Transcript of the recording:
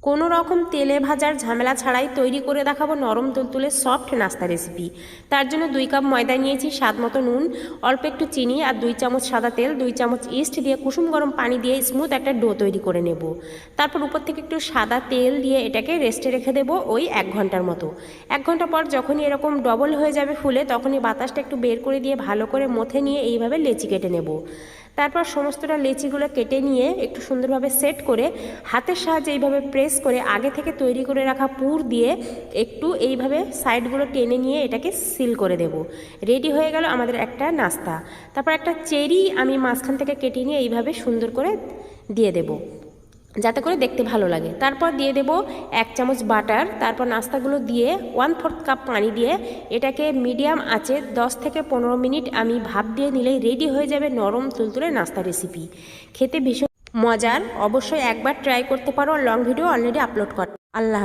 কোনো রকম তেলে ভাজার ঝামেলা ছাড়াই তৈরি করে দেখাবো নরম তুলতুলে সফট নাস্তা রেসিপি। তার জন্য 2 কাপ ময়দা নিয়েছি, স্বাদ মতো নুন, অল্প একটু চিনি আর 2 চামচ সাদা তেল, 2 চামচ ইস্ট দিয়ে কুসুম গরম পানি দিয়ে স্মুথ একটা ডো তৈরি করে নেব। তারপর উপর থেকে একটু সাদা তেল দিয়ে এটাকে রেস্টে রেখে দেবো ওই 1 ঘন্টার মতো। 1 ঘন্টা পর যখনই এরকম ডবল হয়ে যাবে ফুলে, তখনই বাতাসটা একটু বের করে দিয়ে ভালো করে মথে নিয়ে এইভাবে লেচি কেটে নেব। তারপর সমস্তটা লেচিগুলো কেটে নিয়ে একটু সুন্দরভাবে সেট করে হাতের সাহায্যে এইভাবে প্রেস করে আগে থেকে তৈরি করে রাখা পুর দিয়ে একটু এইভাবে সাইডগুলো টেনে নিয়ে এটাকে সিল করে দেব। রেডি হয়ে গেল আমাদের একটা নাস্তা। তারপর একটা চেরি আমি মাঝখান থেকে কেটে নিয়ে এইভাবে সুন্দর করে দিয়ে দেব, যাতে করে দেখতে ভালো লাগে। তারপর দিয়ে দেব 1 চামচ বাটার। তারপর নাস্তাগুলো দিয়ে 1/4 কাপ পানি দিয়ে এটাকে মিডিয়াম আঁচে 10 থেকে 15 মিনিট আমি ভাপ দিয়ে নিলেই রেডি হয়ে যাবে নরম তুলতুলে নাস্তা রেসিপি। খেতে ভীষণ মজার, অবশ্যই একবার ট্রাই করতে পারো। লং ভিডিও অলরেডি আপলোড কর। আল্লাহ।